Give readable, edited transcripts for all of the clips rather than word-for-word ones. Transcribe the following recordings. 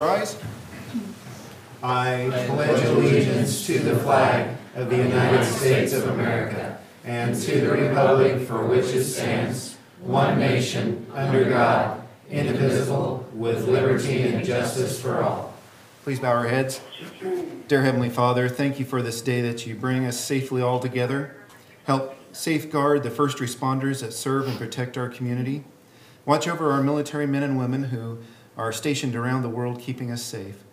Rise. I pledge allegiance to the flag of the United States of America and to the republic for which it stands, one nation, under God, indivisible, with liberty and justice for all. Please bow our heads. Dear Heavenly Father, thank you for this day that you bring us safely all together. Help safeguard the first responders that serve and protect our community. Watch over our military men and women who are stationed around the world keeping us safe.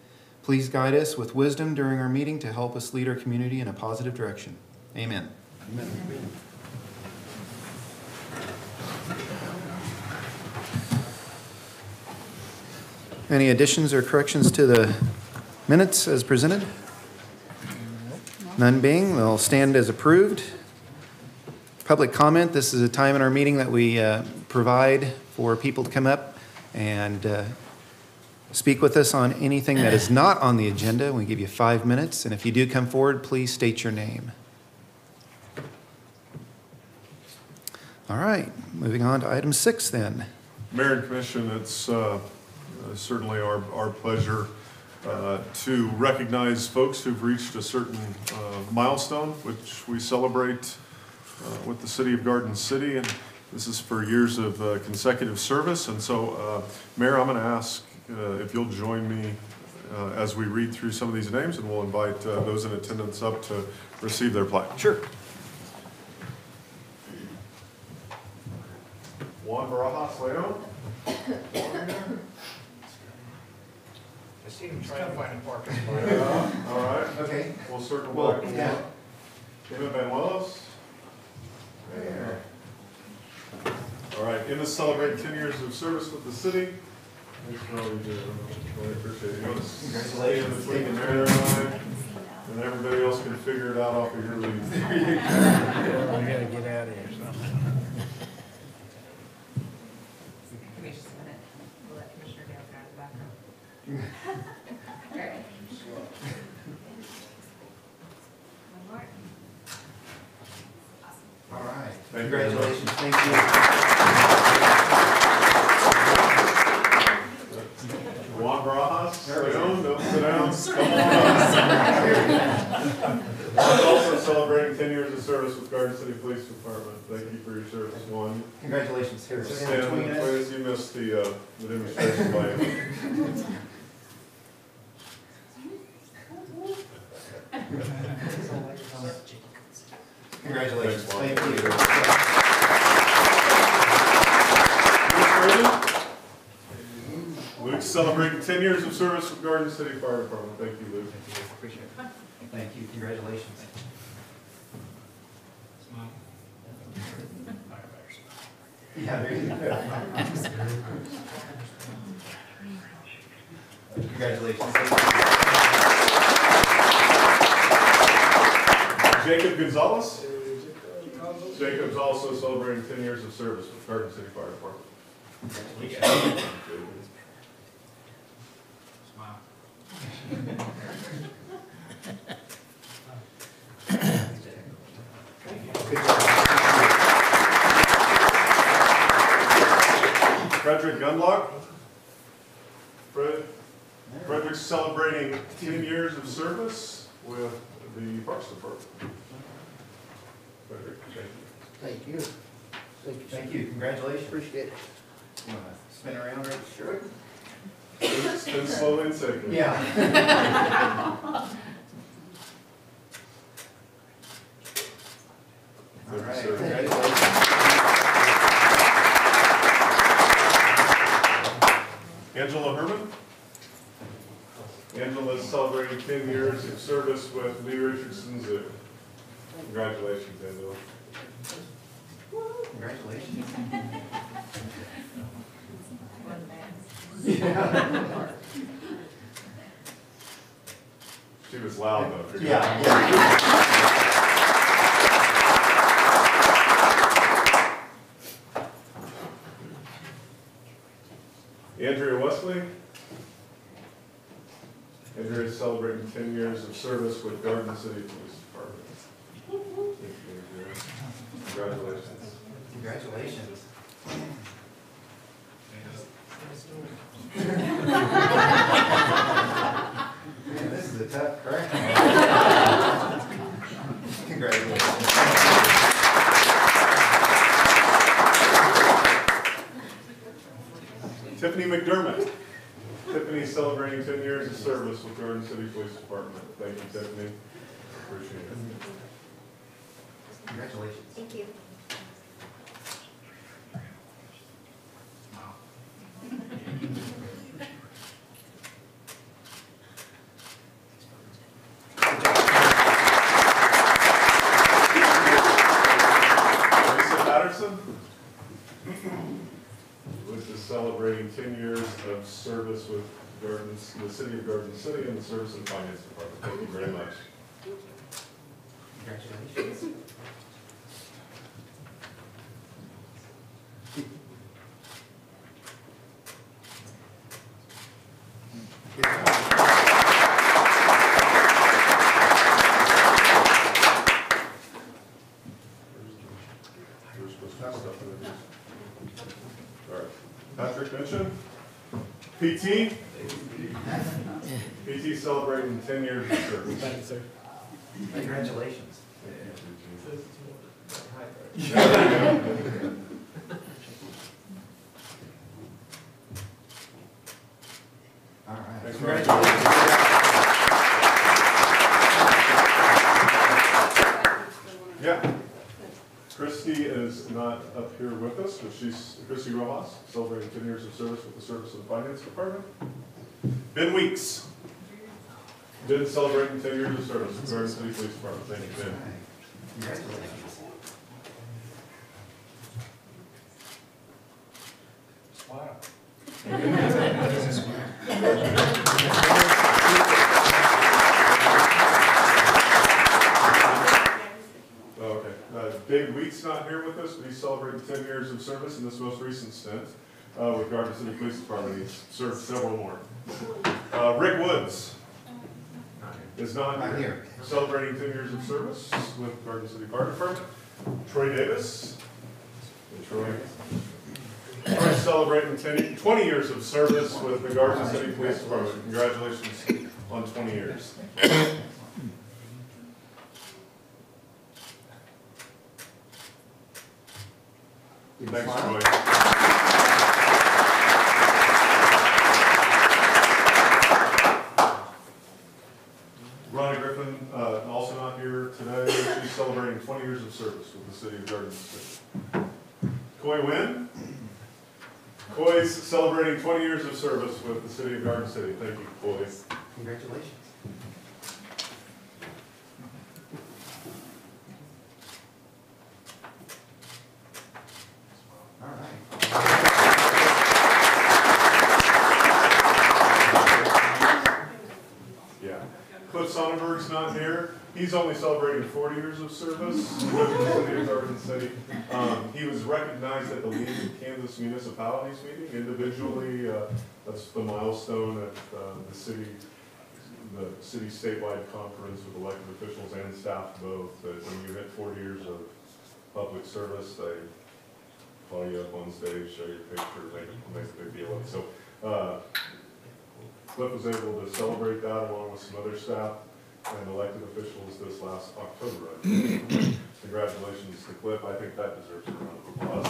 Please guide us with wisdom during our meeting to help us lead our community in a positive direction. Amen. Amen. Any additions or corrections to the minutes as presented? None being, they'll stand as approved. Public comment. This is a time in our meeting that we provide for people to come up and speak with us on anything that is not on the agenda. We give you 5 minutes, and if you do come forward, please state your name. All right, moving on to item 6 then. Mayor and Commission, it's certainly our pleasure to recognize folks who've reached a certain milestone, which we celebrate with the City of Garden City, and this is for years of consecutive service. And so, Mayor, I'm going to ask if you'll join me as we read through some of these names, and we'll invite those in attendance up to receive their plaque. Sure. Juan Barajas Leon. I see him trying to find a parking spot. All right. Okay. We'll circle Well, back. yeah. Emma Banuelos. All right. Emma celebrating 10 years of service with the city. Thanks for all you do. Really appreciate it. You want to stay in between the mayor and I, and everybody else can figure it out off of your leave. We gotta get out of here, so. Give me just a minute. We'll let Commissioner Dale out of the background. All right. One more. Awesome. All right. Thank you very much. Congratulations. Thank you. Juan Barajas, Leon, don't sit down. Come on up. We're also celebrating 10 years of service with Garden City Police Department. Thank you for your service, Juan. Congratulations. Here, sit in Stand between us. please. You missed the demonstration by Congratulations. Thanks, Juan. Thank you. Luke's celebrating 10 years of service with Garden City Fire Department. Thank you, Luke. Appreciate it. Thank you. Congratulations. Yeah, there you go. Congratulations. Jacob Gonzalez. Jacob's also celebrating 10 years of service with Garden City Fire Department. Frederick Gunlock. Frederick's celebrating 10 years of service with the Parks Department. Frederick, thank you. Thank you. Thank you. Thank you. Congratulations. Appreciate it. You want to spin around right? Sure. Spin slowly and safely. Yeah. All right. Sir. Congratulations. Angela Herman. Angela is celebrating 10 years of service with Lee Richardson Zoo. Congratulations, Angela. Congratulations. She was loud though. Yeah. Andrea Wesley. Andrea is celebrating 10 years of service with Garden City Police Department. Thank you, Andrea. Congratulations. Congratulations. Tiffany celebrating 10 years of service with Garden City Police Department. Thank you, Tiffany. Appreciate it. Congratulations. Thank you. Lisa Patterson, which is celebrating 10 years of service with the City of Garden City and the Service and Finance Department. Thank you very much. Congratulations. We're supposed to have stuff in it. All right. Patrick Minchin, PT. PT celebrating 10 years of service. Thank you, sir. Congratulations. All right. Thanks, Yeah. Christy is not up here with us, but she's Christy Rojas, celebrating 10 years of service with the Service and Finance Department. Ben Weeks. Ben celebrating 10 years of service with the Garden City Police Department. Thank you, Ben. Congratulations. Wow. Oh, okay. David Wheat's not here with us, but he's celebrating 10 years of service in this most recent stint with Garden City Police Department. He's served several more. Rick Woods is not here. Celebrating 10 years of service with Garden City Fire Department. Troy Davis. Troy's celebrating 20 years of service with the Garden City Police Department. Congratulations on 20 years. Thanks, Troy. Ronnie Griffin, also not here today. She's celebrating 20 years of service with the City of Garden City. Coy Wynn. Coy's celebrating 20 years of service with the City of Garden City. Thank you, Coy. Congratulations. All right. Yeah. Cliff Sonnenberg's not here. He's only celebrating 40 years of service with the City of Garden City. He was recognized at the League of Kansas Municipalities meeting individually. That's the milestone at the city statewide conference with elected officials and staff both. That when you hit 40 years of public service, they call you up on stage, show your picture, make a big deal of it. So Cliff was able to celebrate that along with some other staff and elected officials this last October. Congratulations to Cliff. I think that deserves a round of applause.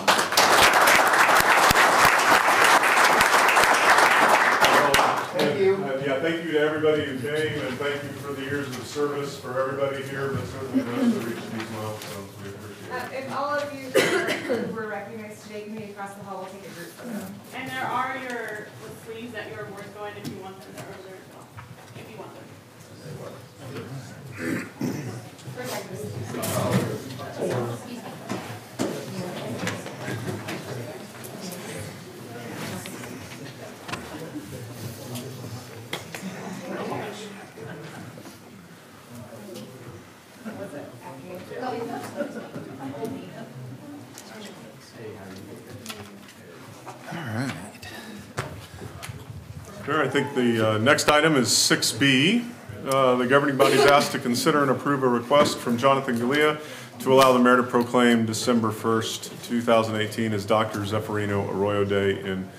Thank you. Yeah, thank you to everybody who came, and thank you for the years of service for everybody here, but certainly those who reached these milestones. We appreciate it. If all of you who were recognized today can meet across the hall, we'll take a group photo. And there are your sleeves at your awards going if you want them. They're over there as well, if you want them. Protect this. Sure, I think the next item is 6B. The governing body is asked to consider and approve a request from Jonathan Galea to allow the mayor to proclaim December 1st, 2018 as Dr. Zeffirino Arroyo Day in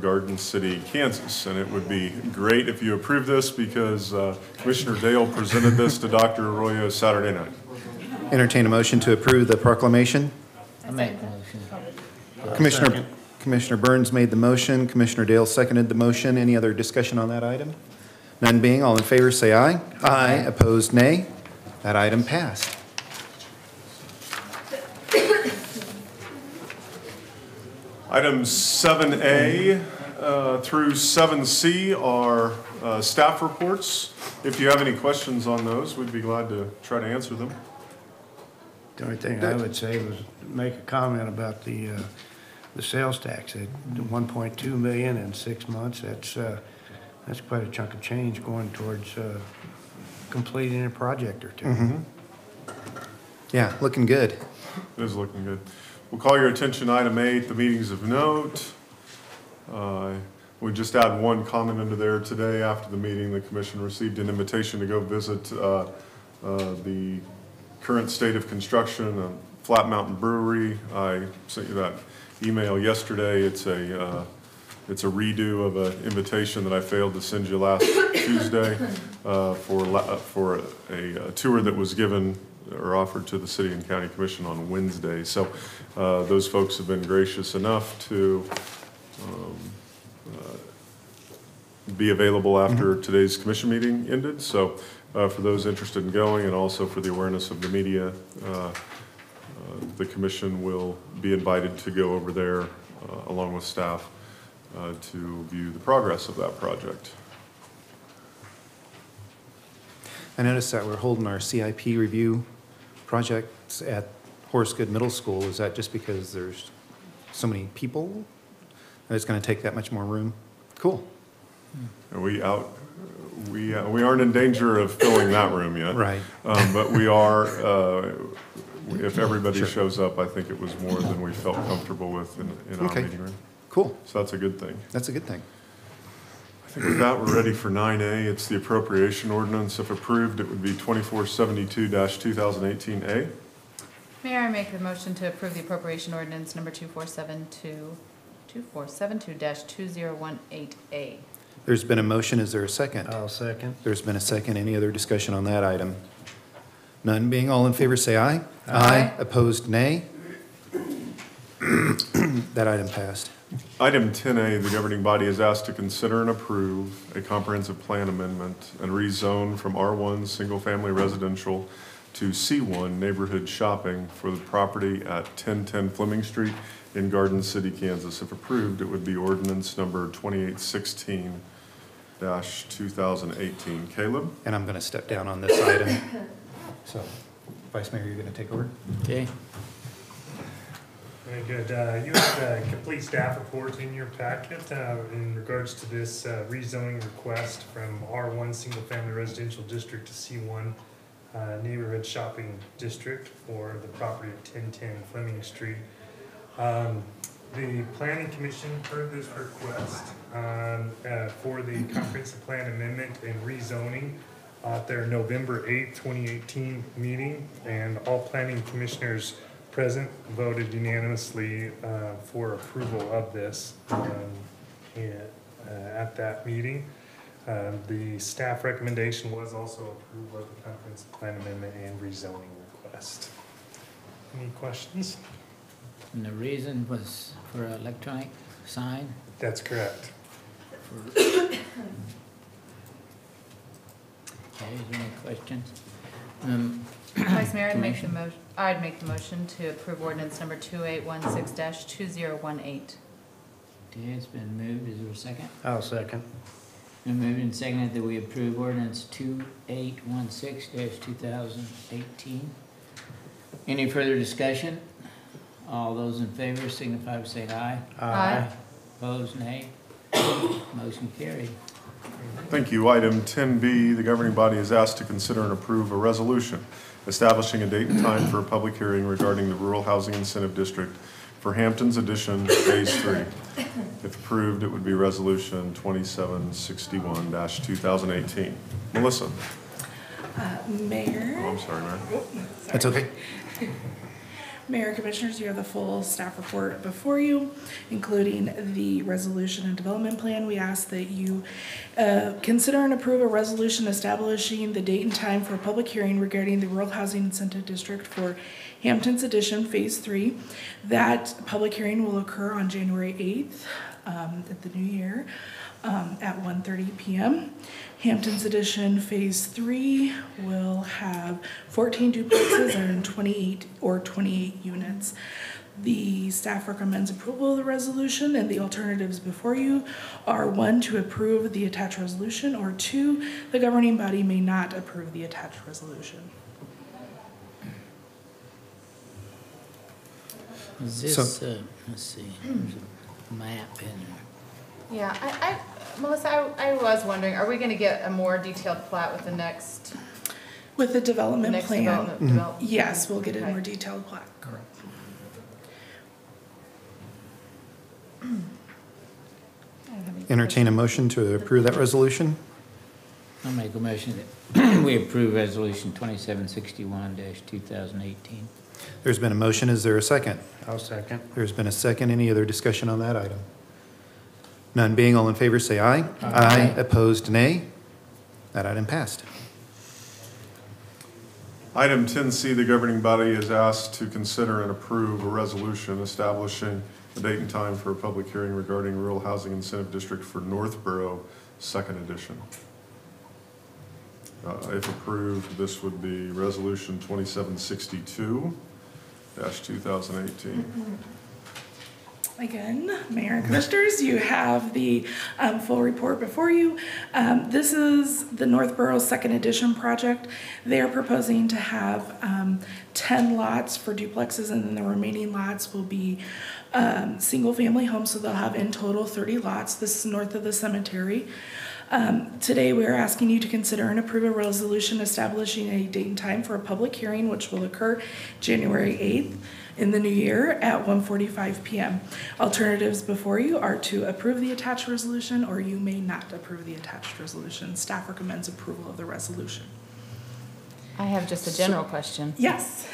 Garden City, Kansas. And it would be great if you approve this because Commissioner Dale presented this to Dr. Arroyo Saturday night. Entertain a motion to approve the proclamation. I make the motion. Commissioner Commissioner Burns made the motion. Commissioner Dale seconded the motion. Any other discussion on that item? None being, all in favor, say aye. Aye. Opposed, nay. That item passed. Items 7A through 7C are staff reports. If you have any questions on those, we'd be glad to try to answer them. The only thing I would say was make a comment about the sales tax at 1.2 million in 6 months. That's quite a chunk of change going towards completing a project or two. Yeah, looking good. It is looking good. We'll call your attention to item 8, the meetings of note. We just add one comment into there. Today, after the meeting, the commission received an invitation to go visit the current state of construction of Flat Mountain Brewery. I sent you that email yesterday. It's a redo of an invitation that I failed to send you last Tuesday for a tour that was given or offered to the City and County Commission on Wednesday. So those folks have been gracious enough to be available after today's commission meeting ended. So for those interested in going, and also for the awareness of the media, the commission will be invited to go over there along with staff to view the progress of that project. I noticed that we're holding our CIP review projects at Horace Good Middle School. Is that just because there's so many people that it's going to take that much more room? Cool. We aren't in danger of filling that room yet. Right. But we are, if everybody shows up, I think it was more than we felt comfortable with in our Okay. meeting room. Cool. So that's a good thing. That's a good thing. I think with that, we're ready for 9A. It's the appropriation ordinance. If approved, it would be 2472-2018A. Mayor, I make the motion to approve the appropriation ordinance number 2472-2018A. There's been a motion. Is there a second? I'll second. There's been a second. Any other discussion on that item? None being, all in favor, say aye. Aye. Opposed, nay. That item passed. Item 10A, the governing body is asked to consider and approve a comprehensive plan amendment and rezone from R1 single-family residential to C1 neighborhood shopping for the property at 1010 Fleming Street in Garden City, Kansas. If approved, it would be ordinance number 2816-2018. Caleb? And I'm going to step down on this item. So, Vice Mayor, you're going to take over? Okay. Very good. You have a complete staff report in your packet in regards to this rezoning request from R1 Single Family Residential District to C1 Neighborhood Shopping District for the property at 1010 Fleming Street. The Planning Commission heard this request for the comprehensive plan amendment and rezoning at their November 8th, 2018 meeting, and all planning commissioners present voted unanimously for approval of this at that meeting. The staff recommendation was also approval of the comprehensive plan amendment and rezoning request. Any questions? And the reason was for electronic sign? That's correct. Okay, is there any questions? Vice Mayor, I'd make the motion to approve ordinance number 2816-2018. Okay, it's been moved. Is there a second? I'll second. Been moved and seconded that we approve ordinance 2816-2018. Any further discussion? All those in favor signify by saying aye. Aye. Opposed, nay. Motion carried. Thank you. Item 10B, the governing body is asked to consider and approve a resolution establishing a date and time for a public hearing regarding the Rural Housing Incentive District for Hamptons Addition Phase 3. If approved, it would be Resolution 2761-2018. Melissa? Mayor. Oh, I'm sorry, Mary. That's okay. Mayor, Commissioners, you have the full staff report before you, including the resolution and development plan. We ask that you consider and approve a resolution establishing the date and time for a public hearing regarding the Rural Housing Incentive District for Hamptons Addition Phase 3. That public hearing will occur on January 8th at the new year at 1:30 p.m. Hamptons Addition Phase 3 will have 14 duplexes and 28 units. The staff recommends approval of the resolution, and the alternatives before you are 1, to approve the attached resolution, or 2, the governing body may not approve the attached resolution. Is this, let's see, there's a map in there. Yeah, Melissa, I was wondering, are we gonna get a more detailed plat with the next? With the development next plan, development? yes, we'll get a Okay. more detailed plat. Correct. I don't have any Entertain a motion to approve that resolution. I'll make a motion that we approve resolution 2761-2018. There's been a motion. Is there a second? I'll second. There's been a second. Any other discussion on that item? None being, all in favor, say aye. Aye. Opposed, nay. That item passed. Item 10C, the governing body is asked to consider and approve a resolution establishing the date and time for a public hearing regarding Rural Housing Incentive District for Northborough, second edition. If approved, this would be Resolution 2762-2018. Again, Mayor and Commissioners, you have the full report before you. This is the Northborough Second Edition project. They are proposing to have 10 lots for duplexes, and then the remaining lots will be single-family homes, so they'll have in total 30 lots. This is north of the cemetery. Today, we are asking you to consider and approve a resolution establishing a date and time for a public hearing, which will occur January 8th in the new year at 1:45 p.m. Alternatives before you are to approve the attached resolution, or you may not approve the attached resolution. Staff recommends approval of the resolution. I have just a general question. Yes.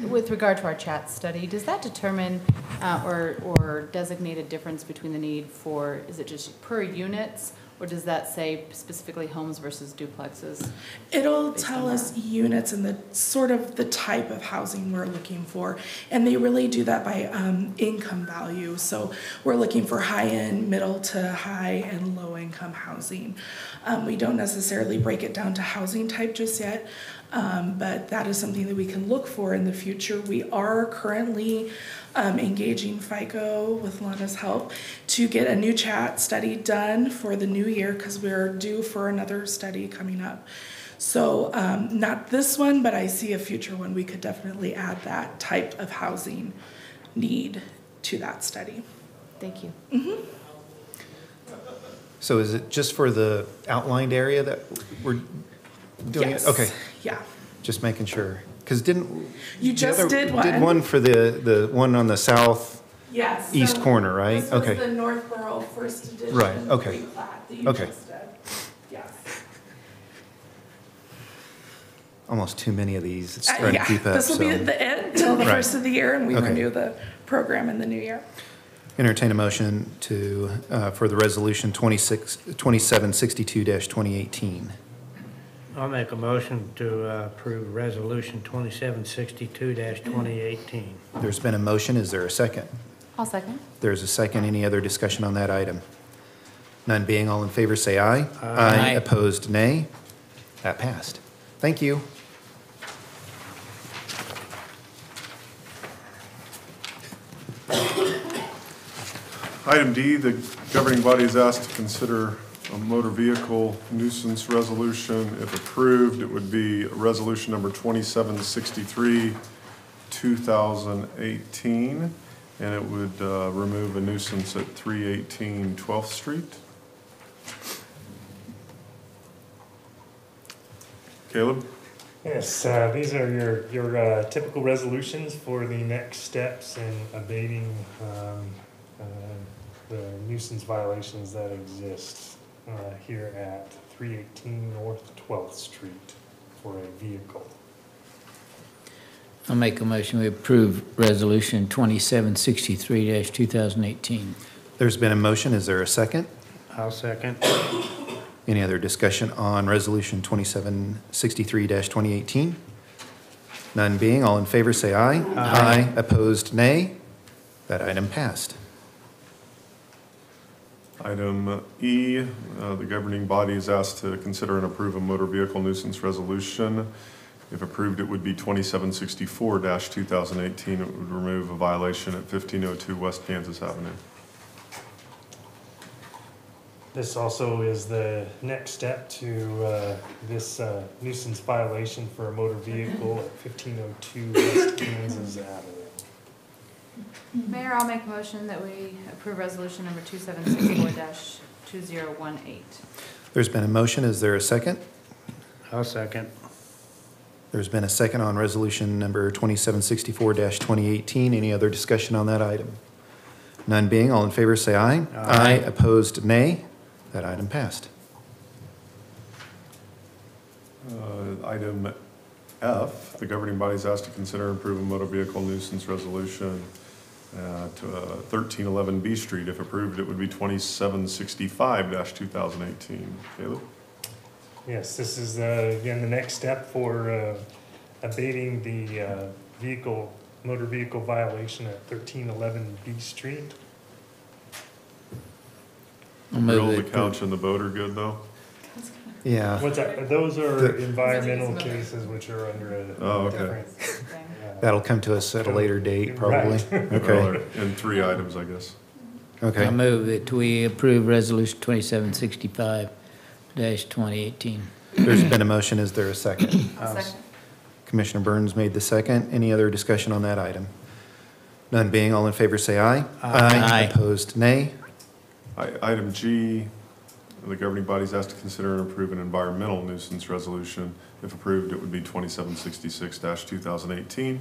With regard to our chat study, does that determine or designate a difference between the need for, is it just per units, or does that say specifically homes versus duplexes? It'll Based tell on us that. units and the sort of the type of housing we're looking for. And they really do that by income value. So we're looking for high-end, middle to high, and low-income housing. We don't necessarily break it down to housing type just yet, but that is something that we can look for in the future. We are currently engaging FICO with Lana's help to get a new chat study done for the new year, because we're due for another study coming up. So not this one, but I see a future one. We could definitely add that type of housing need to that study. Thank you. So is it just for the outlined area that we're doing Yes. it? Okay, Yeah. just making sure. Because didn't. You the just other- did one. Did one for the one on the south Yes. east corner, right? This was Okay. the Northborough First Edition. Right, okay. replat that you Okay. just did. Yes. Almost too many of these. It's trying Yeah, to keep up. this will be so. the end till the Right. first of the year, and we Okay. renew the program in the new year. Entertain a motion to, for the resolution 2762-2018. I'll make a motion to approve resolution 2762-2018. There's been a motion. Is there a second? I'll second. There's a second. Any other discussion on that item? None being, all in favor, say aye. Aye. Opposed, nay. That passed. Thank you. Item D, the governing body is asked to consider a motor vehicle nuisance resolution. If approved, it would be resolution number 2763, 2018, and it would remove a nuisance at 318 12th Street. Caleb? Yes, these are your typical resolutions for the next steps in abating the nuisance violations that exist here at 318 North 12th Street for a vehicle. I'll make a motion, we approve Resolution 2763-2018. There's been a motion. Is there a second? I'll second. Any other discussion on Resolution 2763-2018? None being, all in favor say aye. Aye. Opposed, nay. That item passed. Item E, the governing body is asked to consider and approve a motor vehicle nuisance resolution. If approved, it would be 2764-2018. It would remove a violation at 1502 West Kansas Avenue. This also is the next step to this nuisance violation for a motor vehicle at 1502 West Kansas Avenue. Mayor, I'll make a motion that we approve resolution number 2764-2018. There's been a motion. Is there a second? I'll second. There's been a second on resolution number 2764-2018. Any other discussion on that item? None being, all in favor say aye. Aye. Opposed, nay. That item passed. Item F, the governing body is asked to consider and approve a motor vehicle nuisance resolution to 1311 B Street. If approved, it would be 2765-2018. Caleb? Yes, this is again the next step for abating the motor vehicle violation at 1311 B Street. I'll move Grill, the it. couch, and the boat are good, though? Yeah. What's that? Those are The- environmental cases which are under a Oh, okay. different. That'll come to us at a later date, probably. Right. Okay. And 3 items, I guess. Okay. I move that we approve Resolution 2765-2018. There's been a motion. Is there a second? I'll second. Commissioner Burns made the second. Any other discussion on that item? None being, all in favor say aye. Aye. Opposed, nay. Item G, the governing body is asked to consider and approve an environmental nuisance resolution. If approved, it would be 2766-2018.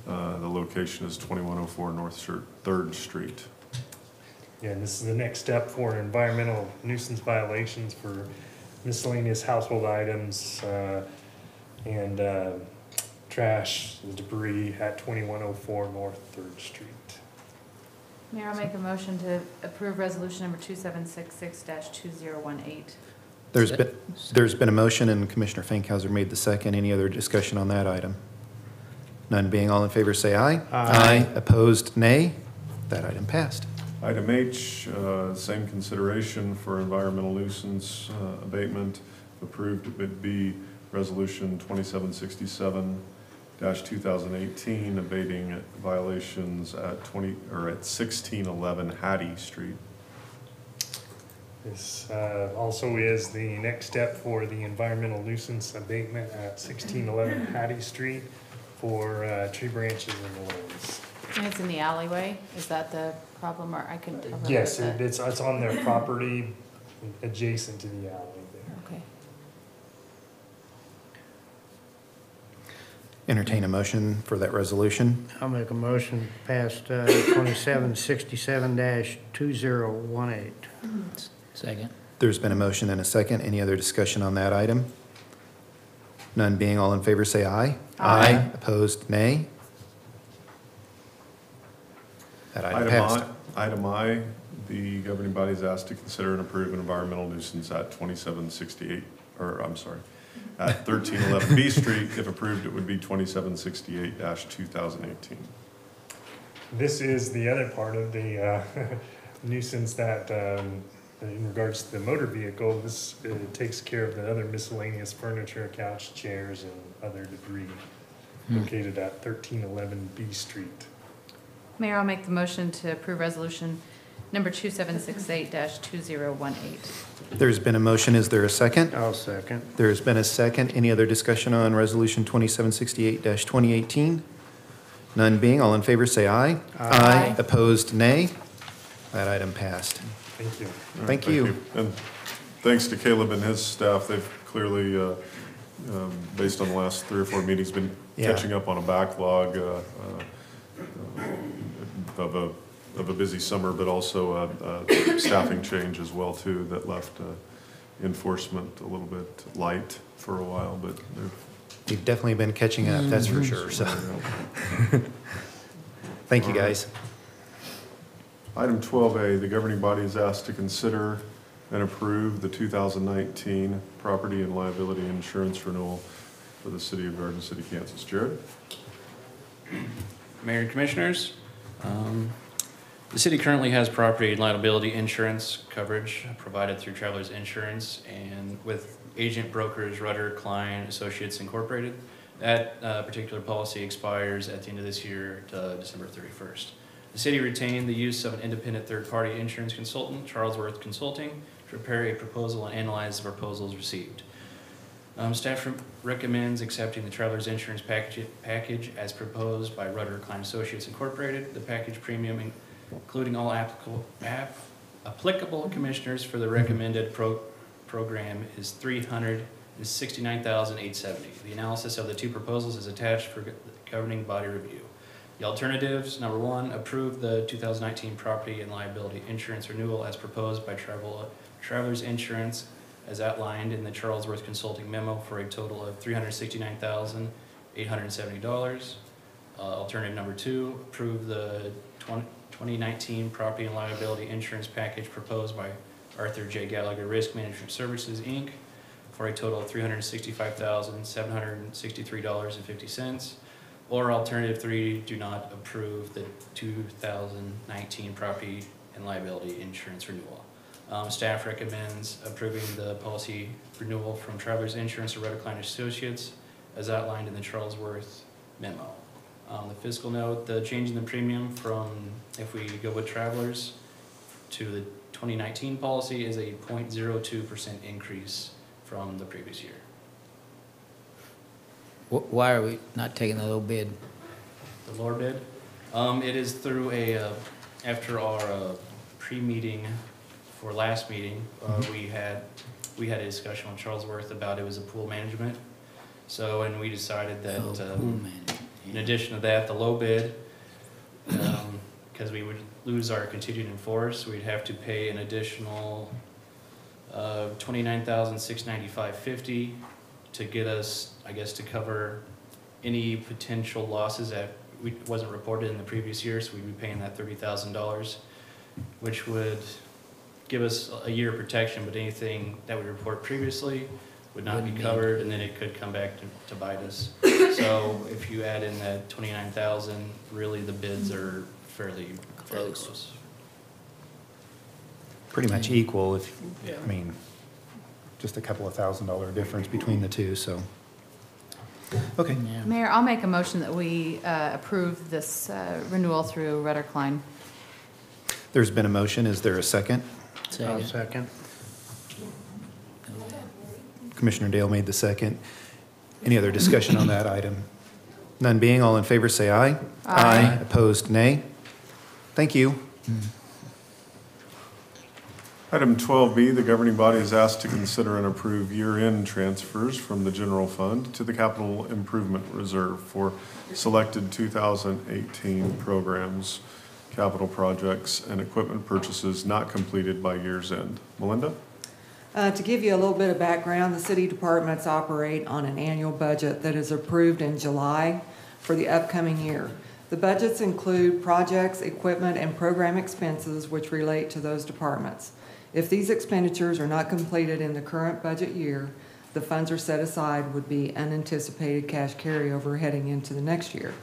The location is 2104 North 3rd Street. Yeah, and this is the next step for environmental nuisance violations for miscellaneous household items and trash and debris at 2104 North 3rd Street. Mayor, I'll make a motion to approve resolution number 2766-2018. There's been a motion, and Commissioner Fankhauser made the second. Any other discussion on that item? None being, all in favor say aye. Aye. Opposed, nay. That item passed. Item H, same consideration for environmental nuisance abatement. If approved, it would be Resolution 2767-2018, abating violations at 1611 Hattie Street. This also is the next step for the environmental nuisance abatement at 1611 Hattie Street for tree branches and limbs. And it's in the alleyway? Is that the problem, or I couldn't tell? Yes, it's on their property adjacent to the alley there. Okay. Entertain a motion for that resolution. I'll make a motion past 2767-2018. Second. There's been a motion and a second. Any other discussion on that item? None being, all in favor say aye. Aye. Opposed, nay. That item passed. Item I, the governing body is asked to consider and approve an environmental nuisance at 1311 B Street. If approved, it would be 2768-2018. This is the other part of the nuisance that, in regards to the motor vehicle, this takes care of the other miscellaneous furniture, couch, chairs, and other debris located at 1311 B Street. Mayor, I'll make the motion to approve resolution number 2768-2018. There's been a motion. Is there a second? I'll second. There's been a second. Any other discussion on resolution 2768-2018? None being, all in favor say aye. Aye. Opposed, nay. That item passed. Thank you. Thank you. And thanks to Caleb and his staff. They've clearly, based on the last 3 or 4 meetings, been Yeah. catching up on a backlog of a busy summer, but also a staffing change as well too that left enforcement a little bit light for a while, but they've You've definitely been catching up, that's for sure, so. Thank you, guys. Item 12A, the governing body is asked to consider and approve the 2019 property and liability insurance renewal for the city of Garden City, Kansas. Jared? Mayor and Commissioners, the city currently has property and liability insurance coverage provided through Travelers Insurance and with agent brokers Rudder Klein Associates Incorporated. That particular policy expires at the end of this year, December 31st. The city retained the use of an independent third-party insurance consultant, Charlesworth Consulting, to prepare a proposal and analyze the proposals received. Staff recommends accepting the Travelers Insurance package as proposed by Rudder Klein Associates Incorporated. The package premium, including all applicable commissioners for the recommended program, is $369,870. The analysis of the two proposals is attached for governing body review. The alternatives: number one, approve the 2019 property and liability insurance renewal as proposed by Travelers Insurance as outlined in the Charlesworth Consulting memo for a total of $369,870. Alternative number two, approve the 2019 property and liability insurance package proposed by Arthur J. Gallagher Risk Management Services, Inc. for a total of $365,763.50. Or alternative three, do not approve the 2019 property and liability insurance renewal. Staff recommends approving the policy renewal from Travelers Insurance or Rudder Klein Associates as outlined in the Charlesworth memo. The fiscal note, the change in the premium from, if we go with Travelers, to the 2019 policy is a 0.02% increase from the previous year. Why are we not taking the low bid? The lower bid? It is through after our pre-meeting for last meeting, we had a discussion with Charlesworth about it was a pool management. So, and we decided that in addition to that, the low bid, because we would lose our continued in force, we'd have to pay an additional $29,695.50 to get us, I guess, to cover any potential losses that wasn't reported in the previous year. So we'd be paying that $30,000, which would give us a year of protection, but anything that we report previously would not be covered, and then it could come back to bite us. So if you add in that $29,000, really the bids are fairly close. Pretty much equal, I mean, just a couple of $1,000 difference between the two, so. Okay. Yeah. Mayor, I'll make a motion that we approve this renewal through Rudder Klein. There's been a motion. Is there a second? I'll second. Commissioner Dale made the second. Any other discussion on that item? None being, all in favor say aye. Aye. Opposed, nay. Thank you. Item 12B, the governing body is asked to consider and approve year-end transfers from the general fund to the capital improvement reserve for selected 2018 programs, capital projects, and equipment purchases not completed by year's end. Melinda? To give you a little bit of background, the city departments operate on an annual budget that is approved in July for the upcoming year. The budgets include projects, equipment, and program expenses which relate to those departments. If these expenditures are not completed in the current budget year, the funds are set aside would be unanticipated cash carryover heading into the next year.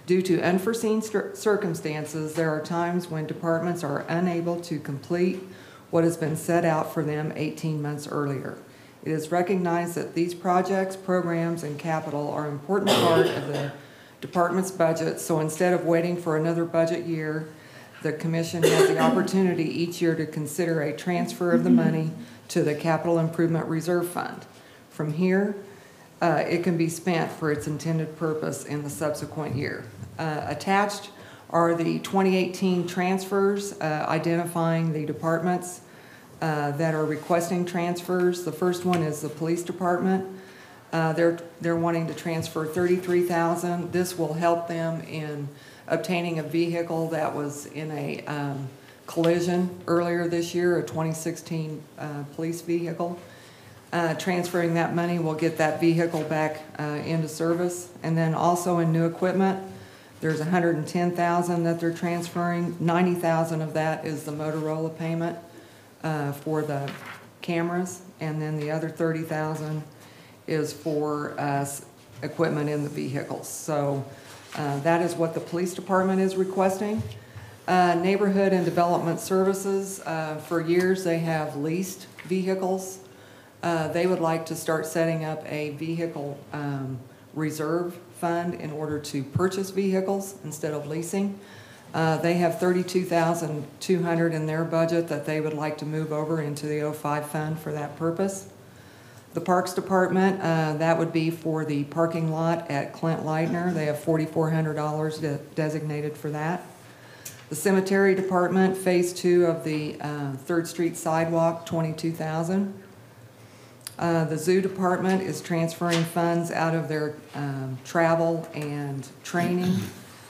Due to unforeseen circumstances, there are times when departments are unable to complete what has been set out for them 18 months earlier. It is recognized that these projects, programs, and capital are an important part of the department's budget, so instead of waiting for another budget year, the commission has the opportunity each year to consider a transfer of the money to the Capital Improvement Reserve Fund. From here, it can be spent for its intended purpose in the subsequent year. Attached are the 2018 transfers identifying the departments that are requesting transfers. The first one is the police department. They're wanting to transfer $33,000. This will help them in obtaining a vehicle that was in a collision earlier this year, a 2016 police vehicle. Transferring that money will get that vehicle back into service. And then also in new equipment, there's $110,000 that they're transferring. $90,000 of that is the Motorola payment for the cameras, and then the other $30,000 is for equipment in the vehicles. So that is what the police department is requesting. Neighborhood and Development Services, for years they have leased vehicles. They would like to start setting up a vehicle reserve fund in order to purchase vehicles instead of leasing. They have $32,200 in their budget that they would like to move over into the 05 fund for that purpose. The Parks Department, that would be for the parking lot at Clint Leitner. They have $4,400 designated for that. The Cemetery Department, Phase 2 of the 3rd Street sidewalk, $22,000. The Zoo Department is transferring funds out of their travel and training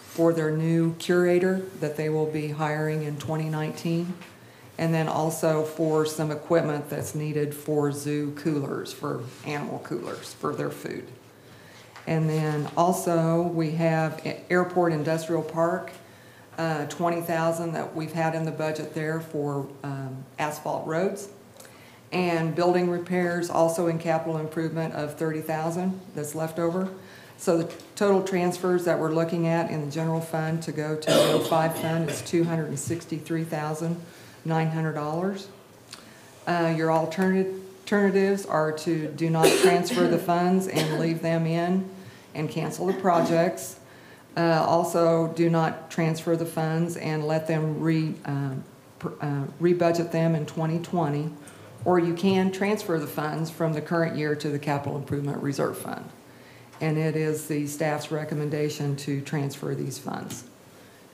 for their new curator that they will be hiring in 2019. And then also for some equipment that's needed for zoo coolers, for animal coolers, for their food. And then also we have Airport Industrial Park, $20,000 that we've had in the budget there for asphalt roads. And building repairs, also in capital improvement of $30,000 that's left over. So the total transfers that we're looking at in the general fund to go to the 05 fund is $263,900. Your alternatives are to do not transfer the funds and leave them in and cancel the projects. Also, do not transfer the funds and let them rebudget them in 2020. Or you can transfer the funds from the current year to the Capital Improvement Reserve Fund. And it is the staff's recommendation to transfer these funds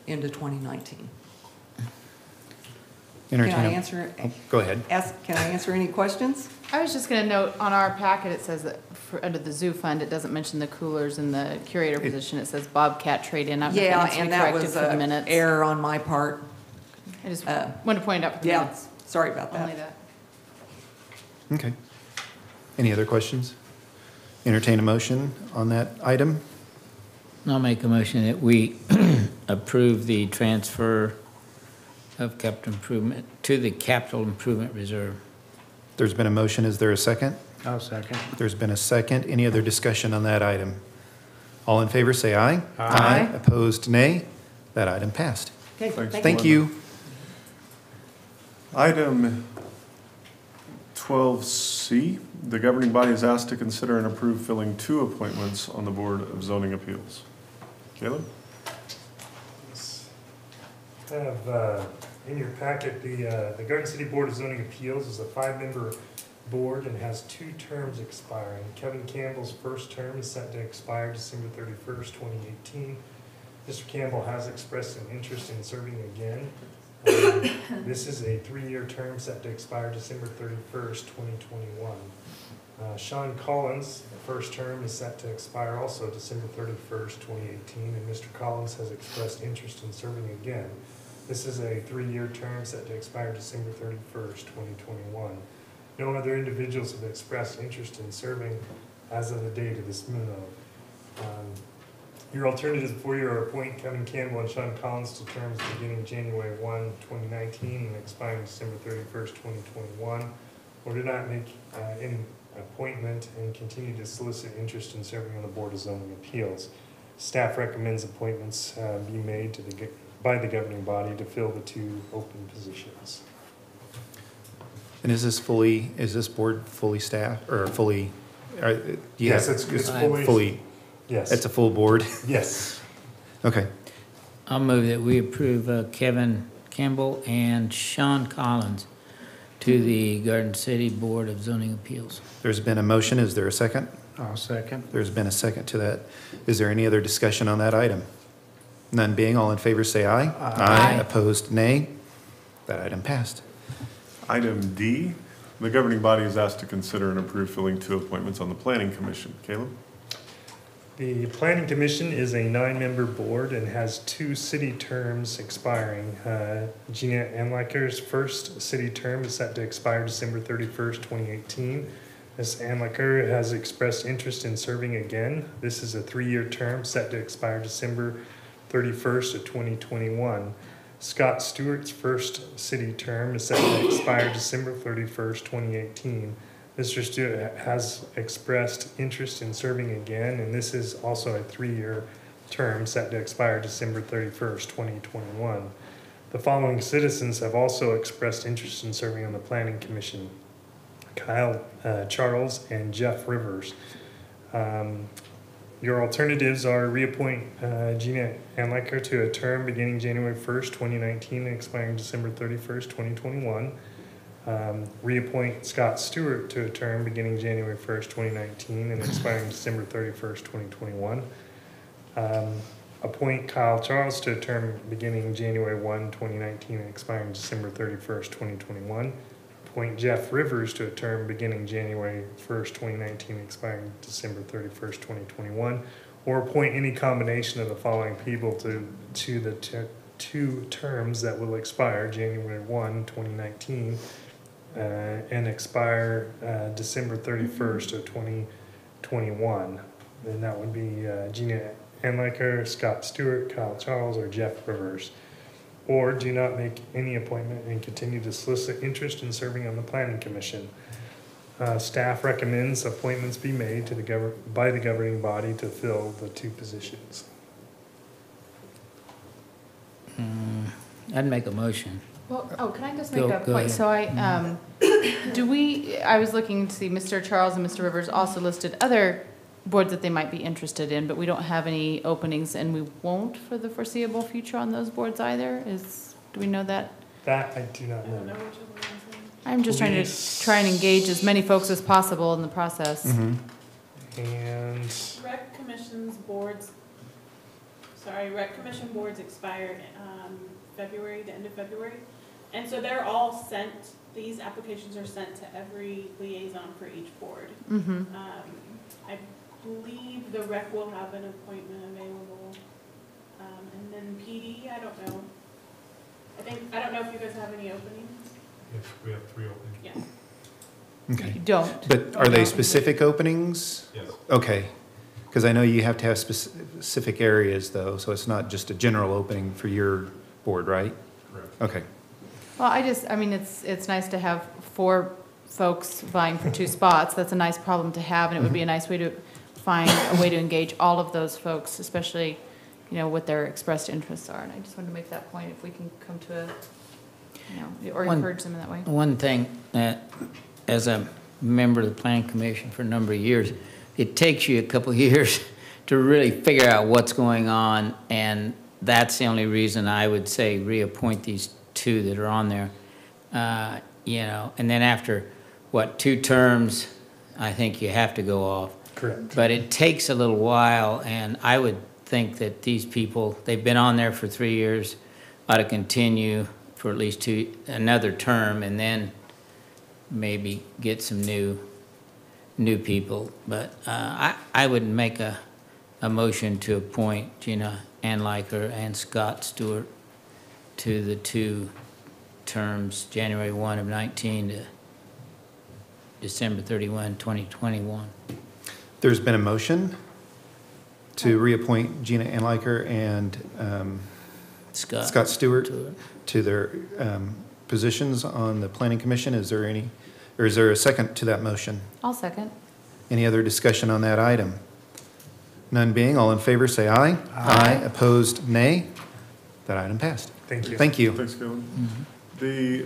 into 2019. Can I answer? Go ahead. Can I answer any questions? I was just gonna note, on our packet, it says that under the zoo fund, it doesn't mention the coolers in the curator position. It says Bobcat trade-in. Yeah, and that was an error on my part. I just wanted to point it out for the minutes. Sorry about that. Only that. Okay. Any other questions? Entertain a motion on that item? I'll make a motion that we approve the transfer of capital improvement to the Capital Improvement Reserve. There's been a motion. Is there a second? I'll second. There's been a second. Any other discussion on that item? All in favor, say aye. Aye. Opposed, nay. That item passed. Okay, Thanks, Thank you. Item 12C, the governing body is asked to consider and approve filling 2 appointments on the Board of Zoning Appeals. Caleb? Have in your packet, the Garden City Board of Zoning Appeals is a 5-member board and has 2 terms expiring. Kevin Campbell's first term is set to expire December 31st, 2018. Mr. Campbell has expressed an interest in serving again. This is a 3-year term set to expire December 31st, 2021. Sean Collins, the first term is set to expire also December 31st, 2018, and Mr. Collins has expressed interest in serving again. This is a 3-year term set to expire December 31st, 2021. No other individuals have expressed interest in serving as of the date of this memo. Your alternatives before you are appoint Kevin Campbell and Sean Collins to terms beginning January 1, 2019 and expiring December 31st, 2021, or do not make any appointment and continue to solicit interest in serving on the Board of Zoning Appeals. Staff recommends appointments be made by the governing body to fill the 2 open positions. And is this board fully staffed or fully? Yes, it's fully. Yes. It's a full board? Yes. Okay. I'll move that we approve Kevin Campbell and Sean Collins to the Garden City Board of Zoning Appeals. There's been a motion. Is there a second? I'll second. There's been a second to that. Is there any other discussion on that item? None being, all in favor say aye. Aye. Opposed, nay. That item passed. Item D, the governing body is asked to consider and approve filling 2 appointments on the Planning Commission. Caleb? The Planning Commission is a 9-member board and has 2 city terms expiring. Gina Anliker's first city term is set to expire December 31st, 2018. Ms. Anliker has expressed interest in serving again. This is a 3-year term set to expire December 31st of 2021. Scott Stewart's first city term is set to expire December 31st, 2018. Mr. Stewart has expressed interest in serving again, and this is also a 3-year term set to expire December 31st, 2021. The following citizens have also expressed interest in serving on the Planning Commission: Kyle Charles and Jeff Rivers. Your alternatives are reappoint Gina Anliker to a term beginning January 1st, 2019 and expiring December 31st, 2021. Reappoint Scott Stewart to a term beginning January 1st, 2019 and expiring December 31st, 2021. Appoint Kyle Charles to a term beginning January 1, 2019 and expiring December 31st, 2021. Appoint Jeff Rivers to a term beginning January 1st, 2019 and expiring December 31st, 2021. Or appoint any combination of the following people to the two terms that will expire January 1, 2019 and expire December 31st of 2021. And that would be Gina Anliker, Scott Stewart, Kyle Charles, or Jeff Rivers. Or do not make any appointment and continue to solicit interest in serving on the Planning Commission. Staff recommends appointments be made to by the governing body to fill the 2 positions. I'd make a motion. Well, can I just Go make a point? ahead. So I was looking to see Mr. Charles and Mr. Rivers also listed other boards that they might be interested in, but we don't have any openings, and we won't for the foreseeable future on those boards either. Do we know that? That I do not I don't know know. which of the ones. I'm just trying to engage as many folks as possible in the process. And Rec commission boards expire February, the end of February. And so they're all sent, these applications are sent to every liaison for each board. Mm-hmm. I believe the rec will have an appointment available. And then PD, I don't know. I don't know if you guys have any openings. if we have 3 openings. Yeah. Okay. You don't. But are they specific openings? Yes. Okay. Because I know you have to have specific areas, though, so it's not just a general opening for your board, right? Correct. Okay. Well, it's nice to have 4 folks vying for 2 spots. That's a nice problem to have, and it would be a nice way to find a way to engage all of those folks, especially, what their expressed interests are. And I just wanted to make that point, if we can come to a, or encourage them in that way. One thing that, as a member of the Planning Commission for a number of years, it takes you a couple of years to really figure out what's going on, and that's the only reason I would say reappoint these 2 that are on there. And then after, 2 terms, I think you have to go off. Correct. But it takes a little while, and I would think that these people, they've been on there for 3 years, ought to continue for at least another term, and then maybe get some new people. But I would make a motion to appoint Gina Anliker and Scott Stewart to the 2 terms, January 1 of 19 to December 31, 2021. There's been a motion to reappoint Gina Anliker and Scott Stewart to their positions on the Planning Commission. Is there a second to that motion? I'll second. Any other discussion on that item? None being, all in favor say aye. Aye. Opposed, nay. That item passed. Thank you. Thank you. Thanks, Kevin. The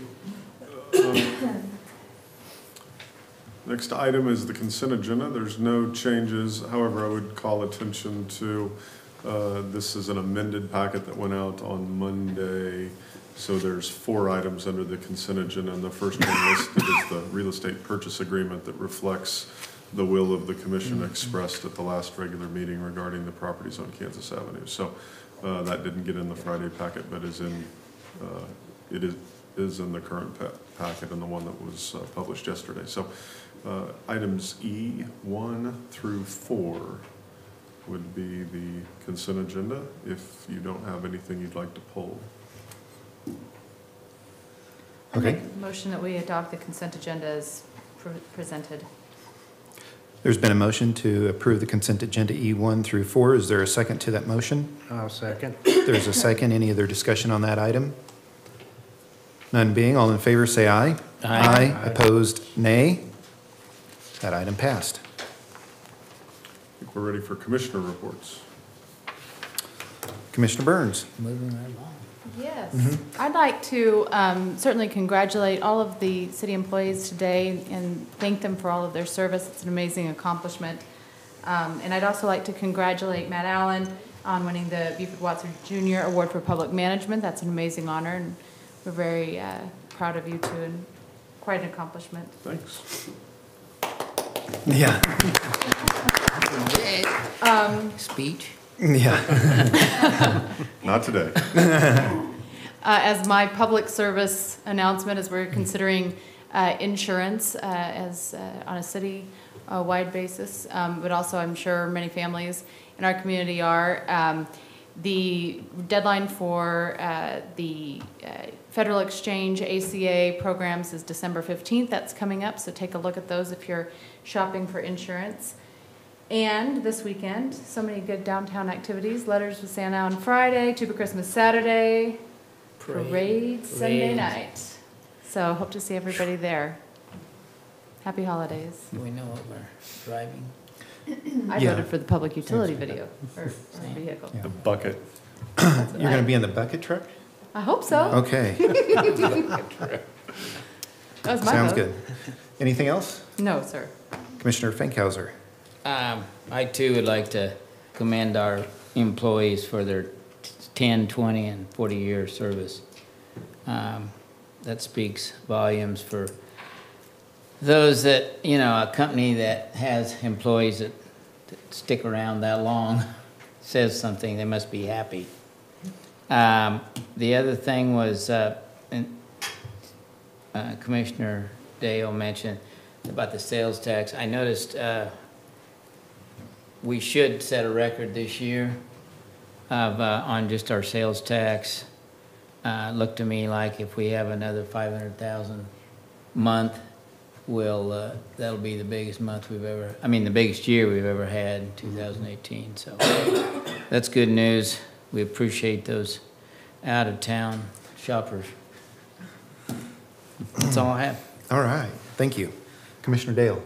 next item is the consent agenda. There's no changes. However, I would call attention to, this is an amended packet that went out on Monday. So there's 4 items under the consent agenda, and the first one listed is the real estate purchase agreement that reflects the will of the commission expressed at the last regular meeting regarding the properties on Kansas Avenue. So that didn't get in the Friday packet, but it is in the current packet and the one that was published yesterday. So items E1 through 4 would be the consent agenda, if you don't have anything you'd like to pull. I Okay. make a motion that we adopt the consent agenda as presented. There's been a motion to approve the consent agenda E1 through 4. Is there a second to that motion? I'll second. There's a second. Any other discussion on that item? None being, all in favor say aye. Aye. Opposed, nay. That item passed. I think we're ready for commissioner reports. Commissioner Burns. Moving right along. Yes, I'd like to certainly congratulate all of the city employees today and thank them for all of their service. It's an amazing accomplishment. And I'd also like to congratulate Matt Allen on winning the Buford Watson Jr. Award for Public Management. That's an amazing honor, and we're very proud of you too, and quite an accomplishment. Thanks. Yeah. Speech? Yeah. Not today. As my public service announcement, as we're considering insurance as on a city-wide basis, but also I'm sure many families in our community are. The deadline for the Federal Exchange ACA programs is December 15th. That's coming up, so take a look at those if you're shopping for insurance. And this weekend, so many good downtown activities. Letters with Santa on Friday, Tuba Christmas Saturday, parade Sunday night. So hope to see everybody there. Happy holidays. Do we know what we're driving? I Yeah. voted for the public utility video, or vehicle. The bucket. You're going to be in the bucket truck? I hope so. Okay. That was my Sounds vote. good. Anything else? No, sir. Commissioner Finkhauser. I too would like to commend our employees for their 10, 20, and 40-year service. That speaks volumes for those that, you know, a company that has employees that stick around that long says something, they must be happy. The other thing was, Commissioner Dale mentioned about the sales tax. I noticed we should set a record this year of on just our sales tax. Looked to me like if we have another 500,000 month, that'll be the biggest month we've ever, I mean, the biggest year we've ever had in 2018. So that's good news. We appreciate those out-of-town shoppers. That's all I have. All right. Thank you. Commissioner Dale.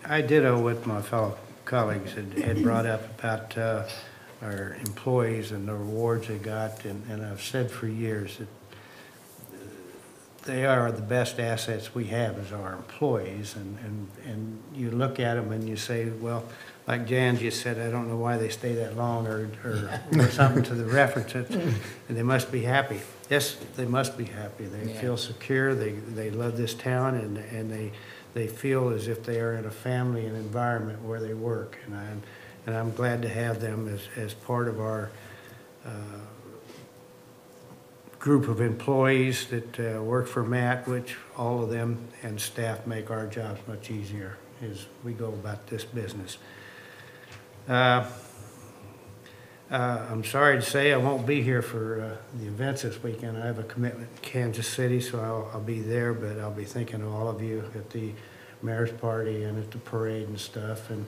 I ditto what my fellow colleagues had brought up about our employees and the rewards they got, and I've said for years that they are the best assets we have as our employees, and you look at them and you say, well, like Jan just said, I don't know why they stay that long, or something to the reference, and they must be happy. Yes, they must be happy. They feel secure, they love this town, and they feel as if they are in a family and environment where they work, and I'm glad to have them as part of our group of employees that work for Matt, which all of them and staff make our jobs much easier as we go about this business. I'm sorry to say I won't be here for the events this weekend. I have a commitment in Kansas City, so I'll be there, but I'll be thinking of all of you at the mayor's party and at the parade and stuff. And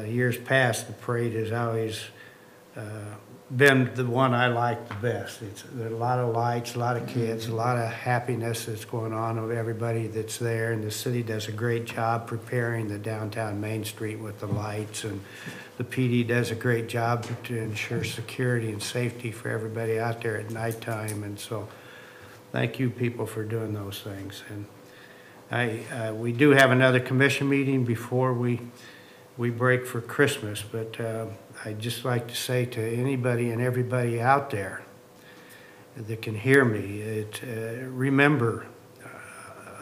years past, the parade has always been the one I like the best. There's a lot of lights, a lot of kids, a lot of happiness that's going on with everybody that's there, and the city does a great job preparing the downtown Main Street with the lights, and the PD does a great job to ensure security and safety for everybody out there at nighttime, and so thank you people for doing those things. And we do have another commission meeting before we break for Christmas, but I'd just like to say to anybody and everybody out there that can hear me, remember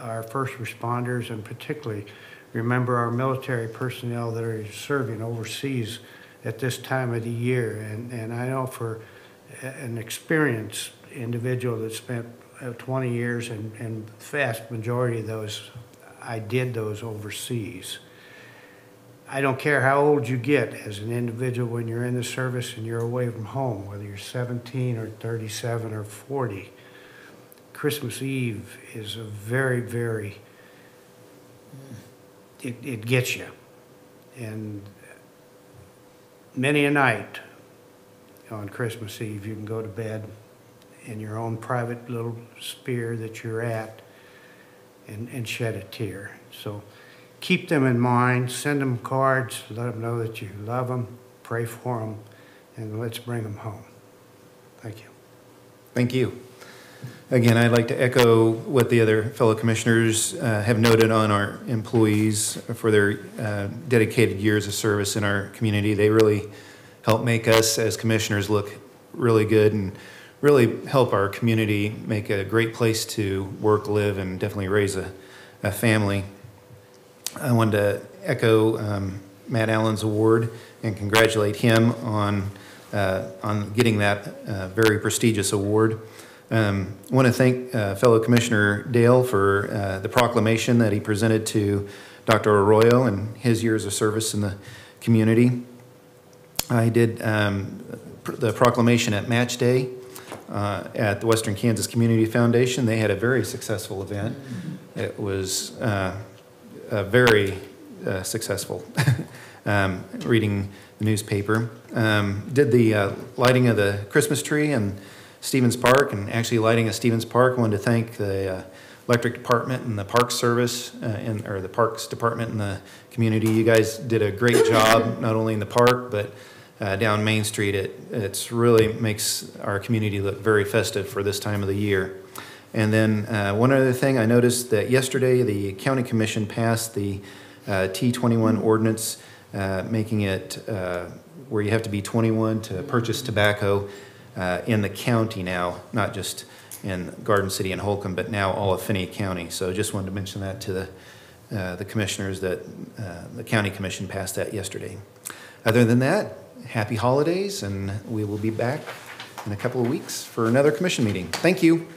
our first responders, and particularly remember our military personnel that are serving overseas at this time of the year. And I know for an experienced individual that spent 20 years, and the vast majority of those, I did those overseas. I don't care how old you get as an individual when you're in the service and you're away from home, whether you're 17 or 37 or 40. Christmas Eve is a very, very it gets you. And many a night on Christmas Eve, you can go to bed in your own private little sphere that you're at and shed a tear. So keep them in mind, send them cards, let them know that you love them, pray for them, and let's bring them home. Thank you. Thank you. Again, I'd like to echo what the other fellow commissioners have noted on our employees for their dedicated years of service in our community. They really help make us as commissioners look really good and really help our community make a great place to work, live, and definitely raise a family. I wanted to echo Matt Allen's award and congratulate him on getting that very prestigious award. I want to thank fellow Commissioner Dale for the proclamation that he presented to Dr. Arroyo and his years of service in the community. I did the proclamation at Match Day at the Western Kansas Community Foundation. They had a very successful event. It was very successful, reading the newspaper. Did the lighting of the Christmas tree in Stevens Park, and actually lighting of Stevens Park. I wanted to thank the electric department and the Park Service, or the Parks Department in the community. You guys did a great job, not only in the park, but down Main Street. It's really makes our community look very festive for this time of the year. And then one other thing, I noticed that yesterday the County Commission passed the T21 ordinance, making it where you have to be 21 to purchase tobacco in the county now, not just in Garden City and Holcomb, but now all of Finney County. So just wanted to mention that to the commissioners, that the County Commission passed that yesterday. Other than that, happy holidays, and we will be back in a couple of weeks for another commission meeting. Thank you.